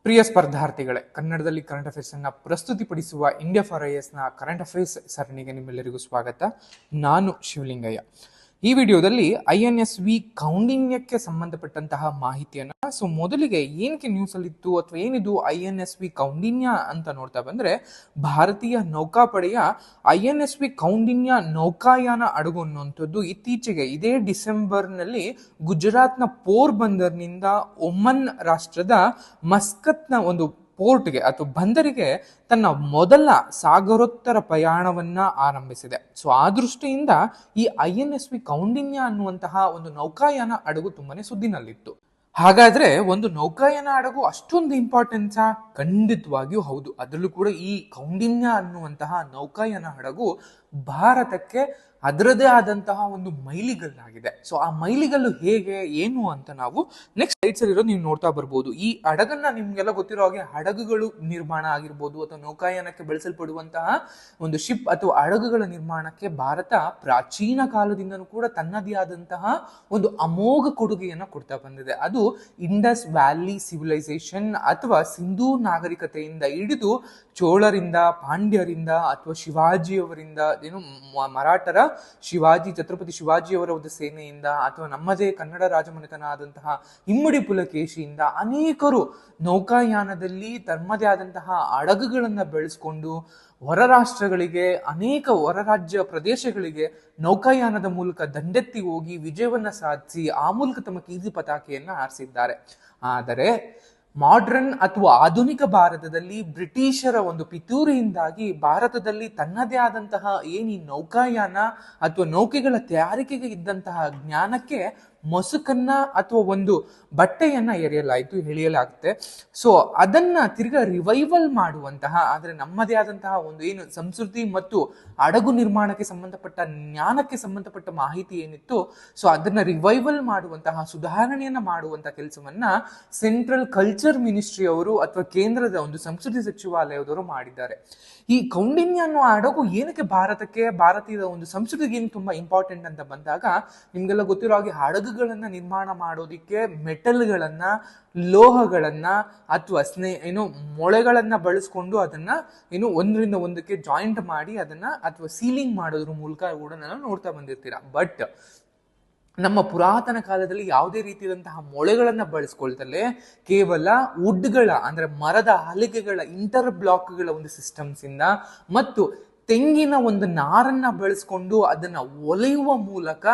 ಪ್ರಿಯ ಸ್ಪರ್ಧಾರ್ಥಿಗಳೇ, ಕನ್ನಡದಲ್ಲಿ current affairs ಅನ್ನ ಪ್ರಸ್ತುತಿಪಡಿಸುವ India for IS ನ ಕರೆಂಟ್ ಅಫೇರ್ಸ್ ಸರಣಿಗೆ ನಿಮ್ಮೆಲ್ಲರಿಗೂ ಸ್ವಾಗತ. ನಾನು ಶಿವಲಿಂಗಯ್ಯ. ಈ ವಿಡಿಯೋದಲ್ಲಿ INSV ಕೌಂಡಿನ್ಯಕ್ಕೆ ಸಂಬಂಧಪಟ್ಟಂತಹ ಮಾಹಿತಿಯನ್ನ ಮೊದಲಿಗೆ ಏನಕ್ಕೆ ನ್ಯೂಸ್ ಅಲ್ಲಿ ಇತ್ತು ಅಥವಾ ಏನಿದು INSV ಕೌಂಡಿನ್ಯ ಅಂತ ನೋಡ್ತಾ ಬಂದ್ರೆ, ಭಾರತೀಯ ನೌಕಾಪಡೆಯ INSV ಕೌಂಡಿನ್ಯ ನೌಕಾಯಾನ ಹಡಗು ಅನ್ನುವಂಥದ್ದು ಇತ್ತೀಚೆಗೆ ಇದೇ ಡಿಸೆಂಬರ್ನಲ್ಲಿ ಗುಜರಾತ್ನ ಪೋರ್ಬಂದರ್ನಿಂದ ಒಮನ್ ರಾಷ್ಟ್ರದ ಮಸ್ಕತ್ನ ಒಂದು ಪೋರ್ಟ್ಗೆ ಅಥವಾ ಬಂದರಿಗೆ ತನ್ನ ಮೊದಲ ಸಾಗರೋತ್ತರ ಪ್ರಯಾಣವನ್ನ ಆರಂಭಿಸಿದೆ. ಆ ದೃಷ್ಟಿಯಿಂದ ಈ INSV ಕೌಂಡಿನ್ಯ ಅನ್ನುವಂತಹ ಒಂದು ನೌಕಾಯಾನ ಹಡಗು ತುಂಬಾನೇ ಸುದ್ದಿನಲ್ಲಿತ್ತು. ಹಾಗಾದ್ರೆ ಒಂದು ನೌಕಾಯಾನ ಹಡಗು ಅಷ್ಟೊಂದು ಇಂಪಾರ್ಟೆನ್ಸಾ? ಖಂಡಿತವಾಗಿಯೂ ಹೌದು. ಅದರಲ್ಲೂ ಕೂಡ ಈ ಕೌಂಡಿನ್ಯ ಅನ್ನುವಂತಹ ನೌಕಾಯಾನ ಹಡಗು ಭಾರತಕ್ಕೆ ಅದರದೇ ಆದಂತಹ ಒಂದು ಮೈಲಿಗಲ್ಲಾಗಿದೆ. ಆ ಮೈಲಿಗಲ್ಲು ಹೇಗೆ ಏನು ಅಂತ ನಾವು ನೆಕ್ಸ್ಟ್ ಸ್ಲೈಡ್ಸ್ ಅಲ್ಲಿ ಇರೋದು ನೀವು ನೋಡ್ತಾ ಬರ್ಬೋದು. ಈ ಹಡಗನ್ನ ನಿಮ್ಗೆಲ್ಲ ಗೊತ್ತಿರೋ ಹಾಗೆ ಹಡಗುಗಳು ನಿರ್ಮಾಣ ಆಗಿರ್ಬೋದು ಅಥವಾ ನೌಕಾಯಾನಕ್ಕೆ ಬಳಸಲ್ಪಡುವಂತಹ ಒಂದು ಶಿಪ್ ಅಥವಾ ಹಡಗುಗಳ ನಿರ್ಮಾಣಕ್ಕೆ ಭಾರತ ಪ್ರಾಚೀನ ಕಾಲದಿಂದನೂ ಕೂಡ ತನ್ನದೇ ಆದಂತಹ ಒಂದು ಅಮೋಘ ಕೊಡುಗೆಯನ್ನ ಕೊಡ್ತಾ ಬಂದಿದೆ. ಅದು ಇಂಡಸ್ ವ್ಯಾಲಿ ಸಿವಿಲೈಸೇಷನ್ ಅಥವಾ ಸಿಂಧೂ ನಾಗರಿಕತೆಯಿಂದ ಹಿಡಿದು ಚೋಳರಿಂದ, ಪಾಂಡ್ಯರಿಂದ ಅಥವಾ ಶಿವಾಜಿಯವರಿಂದ, ಏನು ಮರಾಠರ ಛತ್ರಪತಿ ಶಿವಾಜಿಯವರ ಒಂದು ಸೇನೆಯಿಂದ ಅಥವಾ ನಮ್ಮದೇ ಕನ್ನಡ ರಾಜಮನೆತನ ಆದಂತಹ ಇಮ್ಮಡಿ ಪುಲಕೇಶಿಯಿಂದ ಅನೇಕರು ನೌಕಾಯಾನದಲ್ಲಿ ತಮ್ಮದೇ ಆದಂತಹ ಹಡಗುಗಳನ್ನ ಬೆಳೆಸ್ಕೊಂಡು ಹೊರ ರಾಷ್ಟ್ರಗಳಿಗೆ, ಅನೇಕ ಹೊರ ರಾಜ್ಯ ಪ್ರದೇಶಗಳಿಗೆ ನೌಕಾಯಾನದ ಮೂಲಕ ದಂಡೆತ್ತಿ ಹೋಗಿ ವಿಜಯವನ್ನ ಸಾಧಿಸಿ ಆ ಮೂಲಕ ತಮ್ಮ ಕೀರ್ತಿ ಪತಾಕೆಯನ್ನ ಹಾರಿಸಿದ್ದಾರೆ. ಆದರೆ ಮಾಡ್ರನ್ ಅಥವಾ ಆಧುನಿಕ ಭಾರತದಲ್ಲಿ ಬ್ರಿಟಿಷರ ಒಂದು ಪಿತೂರಿಯಿಂದಾಗಿ ಭಾರತದಲ್ಲಿ ತನ್ನದೇ ಆದಂತಹ ಈ ನೌಕಾಯಾನ ಅಥವಾ ನೌಕೆಗಳ ತಯಾರಿಕೆಗೆ ಇದ್ದಂತಹ ಜ್ಞಾನಕ್ಕೆ ಮೊಸುಕನ್ನ ಅಥವಾ ಒಂದು ಬಟ್ಟೆಯನ್ನ ಎಳೆಯಲಾಗುತ್ತೆ. ಅದನ್ನ ತಿರ್ಗಾ ರಿವೈವಲ್ ಮಾಡುವಂತಹ, ಆದ್ರೆ ನಮ್ಮದೇ ಆದಂತಹ ಒಂದು ಏನು ಸಂಸ್ಕೃತಿ ಮತ್ತು ಹಡಗು ನಿರ್ಮಾಣಕ್ಕೆ ಸಂಬಂಧಪಟ್ಟ ಜ್ಞಾನಕ್ಕೆ ಸಂಬಂಧಪಟ್ಟ ಮಾಹಿತಿ ಏನಿತ್ತು, ಅದನ್ನ ರಿವೈವಲ್ ಮಾಡುವಂತಹ, ಸುಧಾರಣೆಯನ್ನ ಮಾಡುವಂತಹ ಕೆಲಸವನ್ನ ಸೆಂಟ್ರಲ್ ಕಲ್ಚರ್ ಮಿನಿಸ್ಟ್ರಿ ಅವರು ಅಥವಾ ಕೇಂದ್ರದ ಒಂದು ಸಂಸ್ಕೃತಿ ಸಚಿವಾಲಯದವರು ಮಾಡಿದ್ದಾರೆ. ಈ ಕೌಂಡಿನ್ಯ ಅನ್ನೋ ಹಡಗು ಏನಕ್ಕೆ ಭಾರತೀಯ ಒಂದು ಸಂಸ್ಕೃತಿಗೆ ಏನು ತುಂಬಾ ಇಂಪಾರ್ಟೆಂಟ್ ಅಂತ ಬಂದಾಗ, ನಿಮ್ಗೆಲ್ಲ ಗೊತ್ತಿರೋ ಹಾಗೆ ಹಡಗುಗಳನ್ನ ನಿರ್ಮಾಣ ಮಾಡೋದಿಕ್ಕೆ ಮೆಟಲ್ಗಳನ್ನ, ಲೋಹಗಳನ್ನ ಅಥವಾ ಮೊಳೆಗಳನ್ನ ಬಳಸ್ಕೊಂಡು ಅದನ್ನ ಒಂದರಿಂದ ಒಂದಕ್ಕೆ ಜಾಯಿಂಟ್ ಮಾಡಿ ಅದನ್ನ ಅಥವಾ ಸೀಲಿಂಗ್ ಮಾಡೋದ್ರ ಮೂಲಕ ಕೂಡ ನಾವು ನೋಡ್ತಾ ಬಂದಿರ್ತೀರಾ. ಬಟ್ ನಮ್ಮ ಪುರಾತನ ಕಾಲದಲ್ಲಿ ಯಾವುದೇ ರೀತಿಯಾದಂತಹ ಮೊಳೆಗಳನ್ನ ಬಳಸ್ಕೊಳ್ತಲೇ ಕೇವಲ ವುಡ್ಗಳ ಅಂದ್ರೆ ಮರದ ಹಲಿಗೆಗಳ ಇಂಟರ್ ಬ್ಲಾಕ್ಗಳ ಒಂದು ಸಿಸ್ಟಮ್ಸ್ ಇಂದ ಮತ್ತು ತೆಂಗಿನ ಒಂದು ನಾರನ್ನ ಬೆಳೆಸ್ಕೊಂಡು ಅದನ್ನ ಒಲೆಯುವ ಮೂಲಕ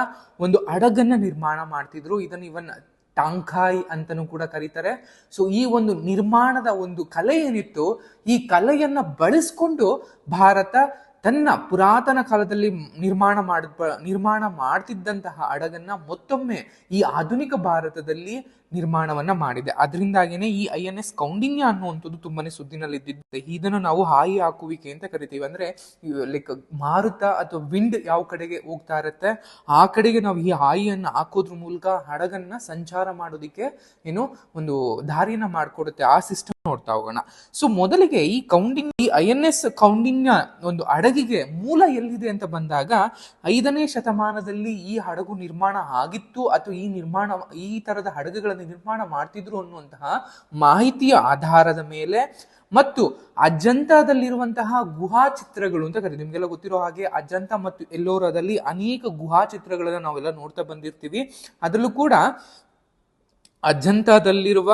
ಒಂದು ಹಡಗನ್ನ ನಿರ್ಮಾಣ ಮಾಡ್ತಿದ್ರು. ಇದನ್ನ ಇವನ್ ಟಾಂಕಾಯ್ ಅಂತನೂ ಕೂಡ ಕರೀತಾರೆ. ಈ ಒಂದು ನಿರ್ಮಾಣದ ಒಂದು ಕಲೆ ಏನಿತ್ತು, ಈ ಕಲೆಯನ್ನ ಬಳಸ್ಕೊಂಡು ಭಾರತ ತನ್ನ ಪುರಾತನ ಕಾಲದಲ್ಲಿ ನಿರ್ಮಾಣ ಮಾಡ್ತಿದ್ದಂತಹ ಹಡಗನ್ನ ಮತ್ತೊಮ್ಮೆ ಈ ಆಧುನಿಕ ಭಾರತದಲ್ಲಿ ನಿರ್ಮಾಣವನ್ನ ಮಾಡಿದೆ. ಅದರಿಂದಾಗೇನೆ ಈ INS ಕೌಂಡಿನ್ಯ ಅನ್ನುವಂಥದ್ದು ತುಂಬಾನೇ ಸುದ್ದಿನಲ್ಲಿದ್ದಿದೆ. ಇದನ್ನು ನಾವು ಹಾಯಿ ಹಾಕುವಿಕೆ ಅಂತ ಕರಿತೀವಿ. ಅಂದ್ರೆ ಲೈಕ್ ಮಾರುತ ಅಥವಾ ವಿಂಡ್ ಯಾವ ಕಡೆಗೆ ಹೋಗ್ತಾ ಇರುತ್ತೆ ಆ ಕಡೆಗೆ ನಾವು ಈ ಹಾಯಿಯನ್ನ ಹಾಕೋದ್ರ ಮೂಲಕ ಹಡಗನ್ನ ಸಂಚಾರ ಮಾಡೋದಿಕ್ಕೆ ಒಂದು ದಾರಿಯನ್ನ ಮಾಡ್ಕೊಡುತ್ತೆ. ಆ ಸಿಸ್ಟಮ್ ನೋಡ್ತಾ ಹೋಗೋಣ. ಮೊದಲಿಗೆ ಈ INS ಕೌಂಡಿನ್ಯ ಒಂದು ಹಡಗಿಗೆ ಮೂಲ ಎಲ್ಲಿದೆ ಅಂತ ಬಂದಾಗ, 5ನೇ ಶತಮಾನದಲ್ಲಿ ಈ ಹಡಗು ನಿರ್ಮಾಣ ಆಗಿತ್ತು ಅಥವಾ ಈ ತರದ ಹಡಗುಗಳನ್ನು ನಿರ್ಮಾಣ ಮಾಡ್ತಿದ್ರು ಅನ್ನುವಂತಹ ಮಾಹಿತಿಯ ಆಧಾರದ ಮೇಲೆ ಮತ್ತು ಅಜಂತಾದಲ್ಲಿರುವಂತಹ ಗುಹಾ ಚಿತ್ರಗಳು ಅಂತ ಕರೀತೀವಿ. ನಿಮ್ಗೆಲ್ಲ ಗೊತ್ತಿರೋ ಹಾಗೆ ಅಜಂತಾ ಮತ್ತು ಎಲ್ಲೋರಾದಲ್ಲಿ ಅನೇಕ ಗುಹಾ ಚಿತ್ರಗಳನ್ನ ನಾವೆಲ್ಲ ನೋಡ್ತಾ ಬಂದಿರ್ತೀವಿ. ಅದರಲ್ಲೂ ಕೂಡ ಅಜಂತಾದಲ್ಲಿರುವ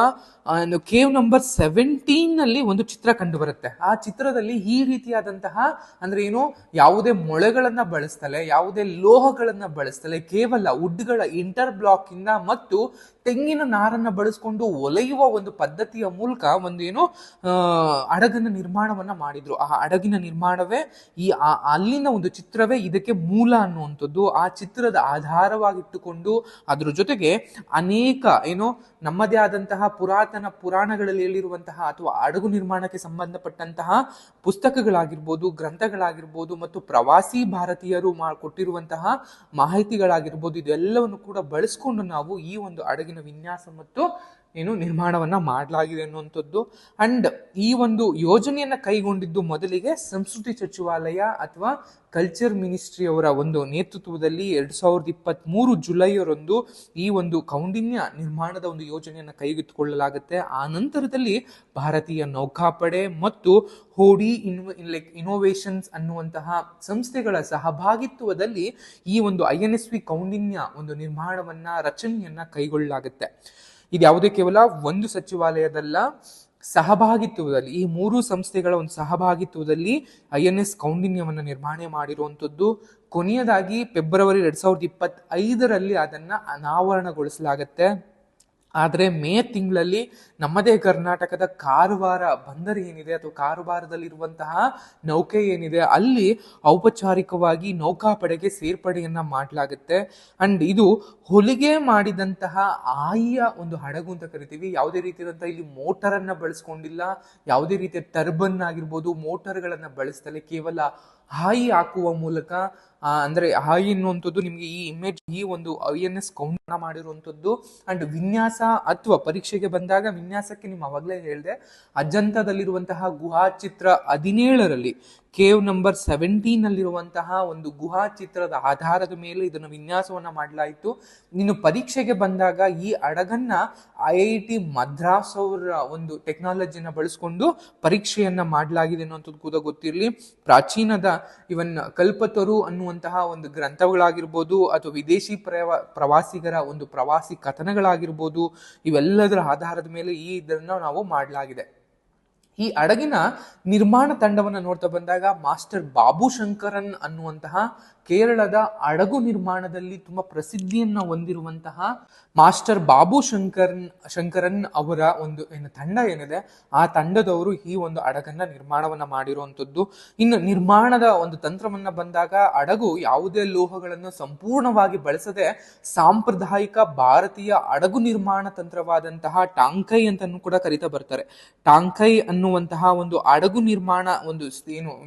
ಕೇವ್ ನಂಬರ್ 17 ನಲ್ಲಿ ಒಂದು ಚಿತ್ರ ಕಂಡು ಬರುತ್ತೆ. ಆ ಚಿತ್ರದಲ್ಲಿ ಈ ರೀತಿಯಾದಂತಹ ಅಂದ್ರೆ ಯಾವುದೇ ಮೊಳೆಗಳನ್ನ ಬಳಸ್ತಲೆ, ಯಾವುದೇ ಲೋಹಗಳನ್ನ ಬಳಸ್ತಲೆ, ಕೇವಲ ವುಡ್ಗಳ ಇಂಟರ್ ಬ್ಲಾಕ್ ಇಂದ ಮತ್ತು ತೆಂಗಿನ ನಾರನ್ನ ಬಳಸ್ಕೊಂಡು ಒಲೆಯುವ ಒಂದು ಪದ್ಧತಿಯ ಮೂಲಕ ಹಡಗನ್ನ ನಿರ್ಮಾಣವನ್ನ ಮಾಡಿದ್ರು. ಆ ಹಡಗಿನ ನಿರ್ಮಾಣವೇ ಅಲ್ಲಿನ ಒಂದು ಚಿತ್ರವೇ ಇದಕ್ಕೆ ಮೂಲ ಅನ್ನುವಂಥದ್ದು. ಆ ಚಿತ್ರದ ಆಧಾರವಾಗಿಟ್ಟುಕೊಂಡು ಅದ್ರ ಜೊತೆಗೆ ಅನೇಕ ನಮ್ಮದೇ ಆದಂತಹ ಪುರಾಣಗಳಲ್ಲಿ ಹೇಳಿರುವಂತಹ ಅಥವಾ ಹಡಗು ನಿರ್ಮಾಣಕ್ಕೆ ಸಂಬಂಧಪಟ್ಟಂತಹ ಪುಸ್ತಕಗಳಾಗಿರ್ಬೋದು, ಗ್ರಂಥಗಳಾಗಿರ್ಬೋದು ಮತ್ತು ಪ್ರವಾಸಿ ಭಾರತೀಯರು ಕೊಟ್ಟಿರುವಂತಹ ಮಾಹಿತಿಗಳಾಗಿರ್ಬೋದು, ಇದೆಲ್ಲವನ್ನು ಕೂಡ ಬಳಸ್ಕೊಂಡು ನಾವು ಈ ಒಂದು ಹಡಗಿನ ವಿನ್ಯಾಸ ಮತ್ತು ನಿರ್ಮಾಣವನ್ನ ಮಾಡಲಾಗಿದೆ ಅನ್ನುವಂಥದ್ದು. ಅಂಡ್ ಈ ಒಂದು ಯೋಜನೆಯನ್ನ ಕೈಗೊಂಡಿದ್ದು ಮೊದಲಿಗೆ ಸಂಸ್ಕೃತಿ ಸಚಿವಾಲಯ ಅಥವಾ ಕಲ್ಚರ್ ಮಿನಿಸ್ಟ್ರಿ ಅವರ ಒಂದು ನೇತೃತ್ವದಲ್ಲಿ 2023 ಜುಲೈಯರಂದು ಈ ಒಂದು ಕೌಂಡಿನ್ಯ ನಿರ್ಮಾಣದ ಒಂದು ಯೋಜನೆಯನ್ನು ಕೈಗೆತ್ತಿಕೊಳ್ಳಲಾಗುತ್ತೆ. ಆ ನಂತರದಲ್ಲಿ ಭಾರತೀಯ ನೌಕಾಪಡೆ ಮತ್ತು ಹೋಡಿ ಇನೋವೇಷನ್ಸ್ ಅನ್ನುವಂತಹ ಸಂಸ್ಥೆಗಳ ಸಹಭಾಗಿತ್ವದಲ್ಲಿ ಈ ಒಂದು INSV ಕೌಂಡಿನ್ಯ ಒಂದು ನಿರ್ಮಾಣವನ್ನ ರಚನೆಯನ್ನ ಕೈಗೊಳ್ಳಲಾಗುತ್ತೆ. ಇದು ಯಾವುದೇ ಕೇವಲ ಒಂದು ಸಚಿವಾಲಯದಲ್ಲ, ಸಹಭಾಗಿತ್ವದಲ್ಲಿ ಈ ಮೂರು ಸಂಸ್ಥೆಗಳ ಒಂದು ಸಹಭಾಗಿತ್ವದಲ್ಲಿ INS ಕೌಂಡಿನ್ಯವನ್ನು ನಿರ್ಮಾಣ ಮಾಡಿರುವಂಥದ್ದು. ಕೊನೆಯದಾಗಿ ಫೆಬ್ರವರಿ 2025ರಲ್ಲಿ ಅದನ್ನ ಅನಾವರಣಗೊಳಿಸಲಾಗತ್ತೆ. ಆದರೆ ಮೇ ತಿಂಗಳಲ್ಲಿ ನಮ್ಮದೇ ಕರ್ನಾಟಕದ ಕಾರವಾರ ಬಂದರು ಏನಿದೆ ಅಥವಾ ಕಾರವಾರದಲ್ಲಿರುವಂತಹ ನೌಕೆ ಏನಿದೆ ಅಲ್ಲಿ ಔಪಚಾರಿಕವಾಗಿ ನೌಕಾಪಡೆಗೆ ಸೇರ್ಪಡೆಯನ್ನ ಮಾಡಲಾಗುತ್ತೆ. ಅಂಡ್ ಇದು ಹೊಲಿಗೆ ಮಾಡಿದಂತಹ ಆಯಿಯ ಒಂದು ಹಡಗು ಅಂತ ಕರಿತೀವಿ. ಯಾವುದೇ ರೀತಿಯಾದಂತಹ ಇಲ್ಲಿ ಮೋಟರ್ ಅನ್ನ ಬಳಸ್ಕೊಂಡಿಲ್ಲ, ಯಾವುದೇ ರೀತಿಯ ಟರ್ಬನ್ ಆಗಿರ್ಬೋದು ಮೋಟರ್ಗಳನ್ನ ಬಳಸ್ತಲೇ ಕೇವಲ ಹಾಯಿ ಹಾಕುವ ಮೂಲಕ ಅಂದ್ರೆ ಹಾಯಿ ಎನ್ನುವಂಥದ್ದು ನಿಮ್ಗೆ ಈ ಇಮೇಜ್ ಈ ಒಂದು INS ಕೌಂಟ್ ಮಾಡಿರುವಂಥದ್ದು. ಅಂಡ್ ವಿನ್ಯಾಸ ಅಥವಾ ಪರೀಕ್ಷೆಗೆ ಬಂದಾಗ ವಿನ್ಯಾಸಕ್ಕೆ ನಿಮ್ಮ ಅವಾಗಲೇ ಹೇಳಿದೆ, ಅಜಂತದಲ್ಲಿರುವಂತಹ ಗುಹಾ ಚಿತ್ರ 17ರಲ್ಲಿ ಕೇವ್ ನಂಬರ್ 17ನಲ್ಲಿರುವಂತಹ ಒಂದು ಗುಹಾ ಚಿತ್ರದ ಆಧಾರದ ಮೇಲೆ ಇದನ್ನು ವಿನ್ಯಾಸವನ್ನ ಮಾಡಲಾಯಿತು. ಇನ್ನು ಪರೀಕ್ಷೆಗೆ ಬಂದಾಗ ಈ ಹಡಗನ್ನ IIT ಮದ್ರಾಸ್ ಅವರ ಒಂದು ಟೆಕ್ನಾಲಜಿನ ಬಳಸ್ಕೊಂಡು ಪರೀಕ್ಷೆಯನ್ನ ಮಾಡಲಾಗಿದೆ ಅನ್ನುವಂಥದ್ದು ಕೂಡ ಗೊತ್ತಿರಲಿ. ಪ್ರಾಚೀನದ ಇವನ್ ಕಲ್ಪತರು ಅನ್ನುವಂತಹ ಒಂದು ಗ್ರಂಥಗಳಾಗಿರ್ಬೋದು ಅಥವಾ ವಿದೇಶಿ ಪ್ರವಾಸಿಗರ ಒಂದು ಪ್ರವಾಸಿ ಕಥನಗಳಾಗಿರ್ಬೋದು, ಇವೆಲ್ಲದರ ಆಧಾರದ ಮೇಲೆ ಇದನ್ನ ನಾವು ಮಾಡಲಾಗಿದೆ. ಈ ಹಡಗಿನ ನಿರ್ಮಾಣ ತಂಡವನ್ನು ನೋಡ್ತಾ ಬಂದಾಗ ಮಾಸ್ಟರ್ ಬಾಬು ಶಂಕರನ್ ಅನ್ನುವಂತಹ ಕೇರಳದ ಹಡಗು ನಿರ್ಮಾಣದಲ್ಲಿ ತುಂಬಾ ಪ್ರಸಿದ್ಧಿಯನ್ನ ಹೊಂದಿರುವಂತಹ ಮಾಸ್ಟರ್ ಬಾಬು ಶಂಕರನ್ ಅವರ ಒಂದು ತಂಡ ಏನಿದೆ ಆ ತಂಡದವರು ಈ ಒಂದು ಹಡಗನ್ನ ನಿರ್ಮಾಣವನ್ನ ಮಾಡಿರುವಂತದ್ದು. ಇನ್ನು ನಿರ್ಮಾಣದ ಒಂದು ತಂತ್ರವನ್ನ ಬಂದಾಗ ಹಡಗು ಯಾವುದೇ ಲೋಹಗಳನ್ನು ಸಂಪೂರ್ಣವಾಗಿ ಬಳಸದೆ ಸಾಂಪ್ರದಾಯಿಕ ಭಾರತೀಯ ಹಡಗು ನಿರ್ಮಾಣ ತಂತ್ರವಾದಂತಹ ಟಾಂಕೈ ಅಂತನೂ ಕೂಡ ಕರಿತಾ ಬರ್ತಾರೆ. ಟಾಂಕೈ ಅನ್ನುವಂತಹ ಒಂದು ಹಡಗು ನಿರ್ಮಾಣ ಒಂದು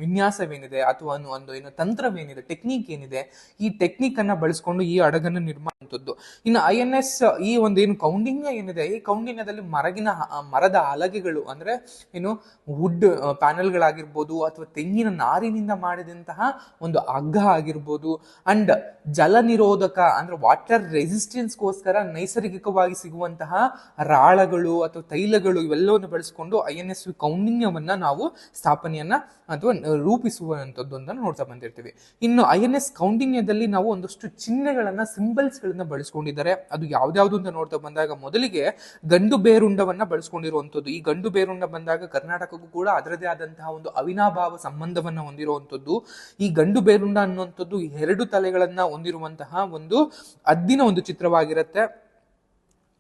ವಿನ್ಯಾಸವೇನಿದೆ ಅಥವಾ ಒಂದು ತಂತ್ರವೇನಿದೆ, ಟೆಕ್ನಿಕ್ ಏನಿದೆ, ಈ ಟೆಕ್ನಿಕ್ ಅನ್ನ ಬಳಸ್ಕೊಂಡು ಈ ಹಡಗನ್ನು ನಿರ್ಮಾಣ. ಇನ್ನು INS ಈ ಒಂದು ಕೌಂಡಿನ್ಯ ಏನಿದೆ, ಈ ಕೌಂಡಿನ್ಯದಲ್ಲಿ ಮರದ ಹಲಗೆಗಳು ಅಂದ್ರೆ ವುಡ್ ಪ್ಯಾನೆಲ್ಗಳಾಗಿರ್ಬೋದು ಅಥವಾ ತೆಂಗಿನ ನಾರಿನಿಂದ ಮಾಡಿದಂತಹ ಒಂದು ಹಗ್ಗ ಆಗಿರ್ಬೋದು ಅಂಡ್ ಜಲ ನಿರೋಧಕ ಅಂದ್ರೆ ವಾಟರ್ ರೆಸಿಸ್ಟೆನ್ಸ್ಗೋಸ್ಕರ ನೈಸರ್ಗಿಕವಾಗಿ ಸಿಗುವಂತಹ ರಾಳಗಳು ಅಥವಾ ತೈಲಗಳು ಇವೆಲ್ಲವನ್ನು ಬಳಸಿಕೊಂಡು INSV ಕೌಂಡಿನ್ಯವನ್ನ ನಾವು ಸ್ಥಾಪನೆಯನ್ನ ಅಥವಾ ರೂಪಿಸುವಂತದ್ದು ಅಂತ ನೋಡ್ತಾ ಬಂದಿರ್ತೀವಿ. ಇನ್ನು INS ಕೌಂಡಿನ್ಯದಲ್ಲಿ ನಾವು ಒಂದಷ್ಟು ಚಿಹ್ನೆಗಳನ್ನ ಸಿಂಬಲ್ಸ್ ಗಳನ್ನ ಬಳಸ್ಕೊಂಡಿದ್ದಾರೆ. ಅದು ಯಾವ್ದಾವ್ದು ಅಂತ ನೋಡ್ತಾ ಬಂದಾಗ ಮೊದಲಿಗೆ ಗಂಡು ಬೇರುಂಡವನ್ನ ಬಳಸ್ಕೊಂಡಿರುವಂತದ್ದು. ಈ ಗಂಡು ಬೇರುಂಡ ಬಂದಾಗ ಕರ್ನಾಟಕಕ್ಕೂ ಕೂಡ ಅದರದೇ ಆದಂತಹ ಒಂದು ಅವಿನಾಭಾವ ಸಂಬಂಧವನ್ನ ಹೊಂದಿರುವಂತದ್ದು. ಈ ಗಂಡು ಬೇರುಂಡ ಅನ್ನುವಂಥದ್ದು 2 ತಲೆಗಳನ್ನ ಹೊಂದಿರುವಂತಹ ಒಂದು ಹದ್ದಿನ ಒಂದು ಚಿತ್ರವಾಗಿರುತ್ತೆ.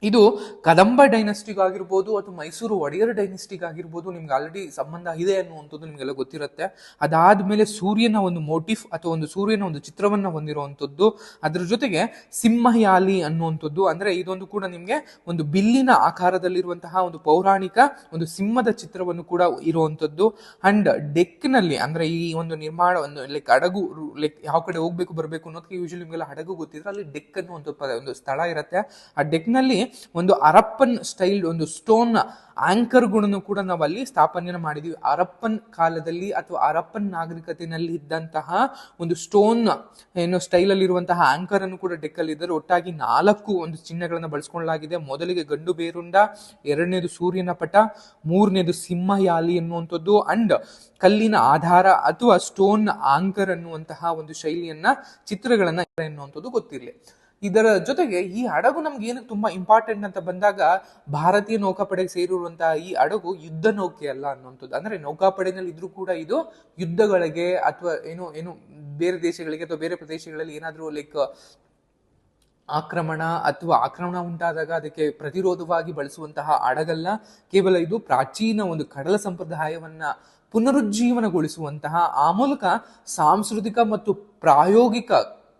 ಇದು ಕದಂಬ ಡೈನಸ್ಟಿಗ್ ಆಗಿರ್ಬೋದು ಅಥವಾ ಮೈಸೂರು ಒಡೆಯರ್ ಡೈನಸ್ಟಿಗ್ ಆಗಿರ್ಬೋದು, ನಿಮ್ಗೆ ಆಲ್ರೆಡಿ ಸಂಬಂಧ ಇದೆ ಅನ್ನುವಂಥದ್ದು ನಿಮ್ಗೆಲ್ಲ ಗೊತ್ತಿರುತ್ತೆ. ಅದಾದ್ಮೇಲೆ ಸೂರ್ಯನ ಒಂದು ಮೋಟಿಫ್ ಅಥವಾ ಒಂದು ಸೂರ್ಯನ ಒಂದು ಚಿತ್ರವನ್ನ ಹೊಂದಿರುವಂಥದ್ದು. ಅದ್ರ ಜೊತೆಗೆ ಸಿಂಹಯಾಲಿ ಅನ್ನುವಂಥದ್ದು, ಅಂದ್ರೆ ಇದೊಂದು ಕೂಡ ನಿಮ್ಗೆ ಒಂದು ಬಿಲ್ಲಿನ ಆಕಾರದಲ್ಲಿರುವಂತಹ ಒಂದು ಪೌರಾಣಿಕ ಒಂದು ಸಿಂಹದ ಚಿತ್ರವನ್ನು ಕೂಡ ಇರುವಂಥದ್ದು. ಅಂಡ್ ಡೆಕ್ ನಲ್ಲಿ ಅಂದ್ರೆ ಈ ಒಂದು ನಿರ್ಮಾಣ ಒಂದು ಹಡಗು ಯಾವ ಕಡೆ ಹೋಗ್ಬೇಕು ಬರಬೇಕು ಅನ್ನೋದಕ್ಕೆ ಯೂಶಲಿ ನಿಮ್ಗೆಲ್ಲ ಹಡಗು ಗೊತ್ತಿದ್ರೆ ಅಲ್ಲಿ ಡೆಕ್ ಅನ್ನುವಂಥ ಒಂದು ಸ್ಥಳ ಇರುತ್ತೆ. ಆ ಡೆಕ್ ನಲ್ಲಿ ಒಂದು ಹರಪ್ಪನ್ ಸ್ಟೈಲ್ ಒಂದು ಸ್ಟೋನ್ ಆಂಕರ್ ಗಳನ್ನು ಕೂಡ ನಾವು ಅಲ್ಲಿ ಸ್ಥಾಪನೆಯನ್ನು ಮಾಡಿದೀವಿ. ಹರಪ್ಪನ್ ಕಾಲದಲ್ಲಿ ಅಥವಾ ಹರಪ್ಪನ್ ನಾಗರಿಕತೆಯಲ್ಲಿ ಇದ್ದಂತಹ ಒಂದು ಸ್ಟೋನ್ ಸ್ಟೈಲ್ ಅಲ್ಲಿ ಇರುವಂತಹ ಆಂಕರ್ ಅನ್ನು ಕೂಡ ಡೆಕ್ ಅಲ್ಲಿ ಇದ್ದರೆ ಒಟ್ಟಾಗಿ 4 ಒಂದು ಚಿಹ್ನೆಗಳನ್ನ ಬಳಸ್ಕೊಳ್ಳಲಾಗಿದೆ. ಮೊದಲಿಗೆ ಗಂಡು ಬೇರುಂಡ, 2ನೇದು ಸೂರ್ಯನ ಪಟ, 3ನೇದು ಸಿಂಹಯಾಲಿ ಅನ್ನುವಂಥದ್ದು ಅಂಡ್ ಕಲ್ಲಿನ ಆಧಾರ ಅಥವಾ ಸ್ಟೋನ್ ಆಂಕರ್ ಅನ್ನುವಂತಹ ಒಂದು ಶೈಲಿಯನ್ನ ಚಿತ್ರಗಳನ್ನ ಎನ್ನುವಂಥದ್ದು ಗೊತ್ತಿರಲಿ. ಇದರ ಜೊತೆಗೆ ಈ ಹಡಗು ನಮ್ಗೆ ಏನಕ್ಕೆ ತುಂಬಾ ಇಂಪಾರ್ಟೆಂಟ್ ಅಂತ ಬಂದಾಗ ಭಾರತೀಯ ನೌಕಾಪಡೆಗೆ ಸೇರಿರುವಂತಹ ಈ ಹಡಗು ಯುದ್ಧ ನೌಕೆ ಅಲ್ಲ ಅನ್ನುವಂಥದ್ದು. ಅಂದ್ರೆ ನೌಕಾಪಡೆನಲ್ಲಿ ಇದ್ರೂ ಕೂಡ ಇದು ಯುದ್ಧಗಳಿಗೆ ಅಥವಾ ಏನು ಬೇರೆ ದೇಶಗಳಿಗೆ ಅಥವಾ ಬೇರೆ ಪ್ರದೇಶಗಳಲ್ಲಿ ಏನಾದ್ರೂ ಆಕ್ರಮಣ ಉಂಟಾದಾಗ ಅದಕ್ಕೆ ಪ್ರತಿರೋಧವಾಗಿ ಬಳಸುವಂತಹ ಹಡಗಲ್ಲ. ಕೇವಲ ಇದು ಪ್ರಾಚೀನ ಒಂದು ಕಡಲ ಸಂಪ್ರದಾಯವನ್ನ ಪುನರುಜ್ಜೀವನಗೊಳಿಸುವಂತಹ, ಆ ಮೂಲಕ ಸಾಂಸ್ಕೃತಿಕ ಮತ್ತು ಪ್ರಾಯೋಗಿಕ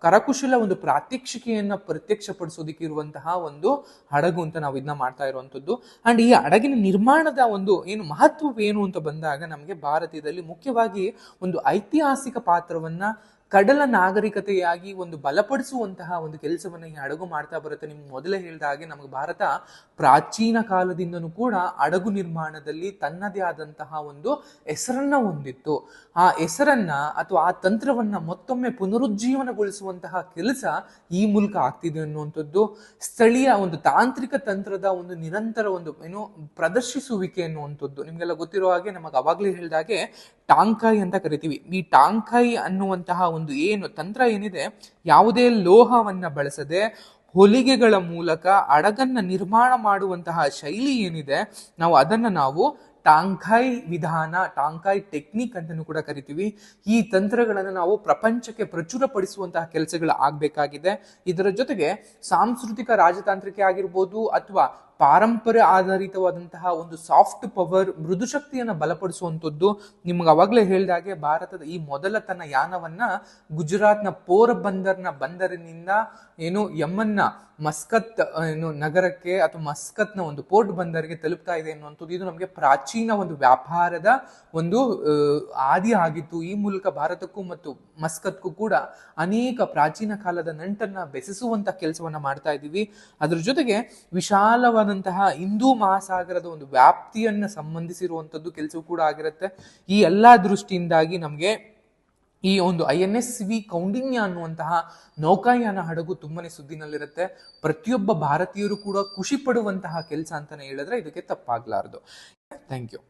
ಕರಕುಶಲ ಒಂದು ಪ್ರಾತ್ಯಕ್ಷಿಕೆಯನ್ನ ಪ್ರತ್ಯಕ್ಷಪಡಿಸೋದಕ್ಕೆ ಇರುವಂತಹ ಒಂದು ಹಡಗು ಅಂತ ನಾವು ಇದನ್ನ ಮಾಡ್ತಾ ಇರುವಂತದ್ದು. ಅಂಡ್ ಈ ಹಡಗಿನ ನಿರ್ಮಾಣದ ಒಂದು ಮಹತ್ವವೇನು ಅಂತ ಬಂದಾಗ ನಮಗೆ ಭಾರತದಲ್ಲಿ ಮುಖ್ಯವಾಗಿ ಒಂದು ಐತಿಹಾಸಿಕ ಪಾತ್ರವನ್ನ ಕಡಲ ನಾಗರಿಕತೆಯಾಗಿ ಒಂದು ಬಲಪಡಿಸುವಂತಹ ಒಂದು ಕೆಲಸವನ್ನ ಈ ಹಡಗು ಮಾಡ್ತಾ ಬರುತ್ತೆ. ನಿಮ್ಗೆ ಮೊದಲೇ ಹೇಳಿದ ಹಾಗೆ ನಮಗೆ ಭಾರತ ಪ್ರಾಚೀನ ಕಾಲದಿಂದನೂ ಕೂಡ ಹಡಗು ನಿರ್ಮಾಣದಲ್ಲಿ ತನ್ನದೇ ಆದಂತಹ ಒಂದು ಹೆಸರನ್ನ ಹೊಂದಿತ್ತು. ಆ ಹೆಸರನ್ನ ಅಥವಾ ಆ ತಂತ್ರವನ್ನ ಮತ್ತೊಮ್ಮೆ ಪುನರುಜ್ಜೀವನಗೊಳಿಸುವಂತಹ ಕೆಲಸ ಈ ಮೂಲಕ ಆಗ್ತಿದೆ ಅನ್ನುವಂಥದ್ದು, ಸ್ಥಳೀಯ ಒಂದು ತಾಂತ್ರಿಕ ತಂತ್ರದ ಒಂದು ನಿರಂತರ ಒಂದು ಪ್ರದರ್ಶಿಸುವಿಕೆ ಅನ್ನುವಂಥದ್ದು. ನಿಮ್ಗೆಲ್ಲ ಗೊತ್ತಿರೋ ಹಾಗೆ ನಮಗೆ ಅವಾಗ್ಲೇ ಹೇಳಿದ ಹಾಗೆ ಟಾಂಕಾಯಿ ಅಂತ ಕರಿತೀವಿ. ಈ ಟಾಂಕಾಯಿ ಅನ್ನುವಂತಹ ಒಂದು ಏನು ತಂತ್ರ ಏನಿದೆ, ಯಾವುದೇ ಲೋಹವನ್ನ ಬಳಸದೆ ಹೊಲಿಗೆಗಳ ಮೂಲಕ ಹಡಗನ್ನ ನಿರ್ಮಾಣ ಮಾಡುವಂತಹ ಶೈಲಿ ಏನಿದೆ, ನಾವು ಟಾಂಕಾಯ್ ವಿಧಾನ, ಟಾಂಕಾಯ್ ಟೆಕ್ನಿಕ್ ಅಂತಲೂ ಕೂಡ ಕರಿತೀವಿ. ಈ ತಂತ್ರಗಳನ್ನು ನಾವು ಪ್ರಪಂಚಕ್ಕೆ ಪ್ರಚುರಪಡಿಸುವಂತಹ ಕೆಲಸಗಳು ಆಗ್ಬೇಕಾಗಿದೆ. ಇದರ ಜೊತೆಗೆ ಸಾಂಸ್ಕೃತಿಕ ರಾಜತಾಂತ್ರಿಕೆ ಆಗಿರ್ಬೋದು ಅಥವಾ ಪಾರಂಪರ್ಯ ಆಧಾರಿತವಾದಂತಹ ಒಂದು ಸಾಫ್ಟ್ ಪವರ್, ಮೃದು ಶಕ್ತಿಯನ್ನು ಬಲಪಡಿಸುವಂಥದ್ದು. ನಿಮ್ಗೆ ಅವಾಗಲೇ ಹೇಳಿದ ಹಾಗೆ ಭಾರತದ ಈ ಮೊದಲ ತನ್ನ ಯಾನವನ್ನ ಗುಜರಾತ್ನ ಪೋರ್ಬಂದರ್ನ ಬಂದರಿನಿಂದ ಯಮನ್ನ ಮಸ್ಕತ್ ನಗರಕ್ಕೆ ಅಥವಾ ಮಸ್ಕತ್ನ ಒಂದು ಪೋರ್ಟ್ ಬಂದರಿಗೆ ತಲುಪ್ತಾ ಇದೆ ಅನ್ನುವಂಥದ್ದು. ಇದು ನಮಗೆ ಪ್ರಾಚೀನ ಒಂದು ವ್ಯಾಪಾರದ ಒಂದು ಆದಿ ಆಗಿತ್ತು. ಈ ಮೂಲಕ ಭಾರತಕ್ಕೂ ಮತ್ತು ಮಸ್ಕತ್ಗೂ ಕೂಡ ಅನೇಕ ಪ್ರಾಚೀನ ಕಾಲದ ನಂಟನ್ನ ಬೆಸೆಸುವಂತ ಕೆಲಸವನ್ನ ಮಾಡ್ತಾ ಇದ್ದೀವಿ. ಅದ್ರ ಜೊತೆಗೆ ವಿಶಾಲವಾದಂತಹ ಹಿಂದೂ ಮಹಾಸಾಗರದ ಒಂದು ವ್ಯಾಪ್ತಿಯನ್ನ ಸಂಬಂಧಿಸಿರುವಂಥದ್ದು ಕೆಲಸವೂ ಕೂಡ ಆಗಿರುತ್ತೆ. ಈ ಎಲ್ಲಾ ದೃಷ್ಟಿಯಿಂದಾಗಿ ನಮಗೆ ಈ ಒಂದು INSV ಕೌಂಡಿನ್ಯ ಅನ್ನುವಂತಹ ನೌಕಾಯಾನ ಹಡಗು ತುಂಬಾನೇ ಸುದ್ದಿನಲ್ಲಿರುತ್ತೆ. ಪ್ರತಿಯೊಬ್ಬ ಭಾರತೀಯರು ಕೂಡ ಖುಷಿ ಪಡುವಂತಹ ಕೆಲಸ ಅಂತಾನೆ ಹೇಳಿದ್ರೆ ಇದಕ್ಕೆ ತಪ್ಪಾಗ್ಲಾರ್ದು. Thank you.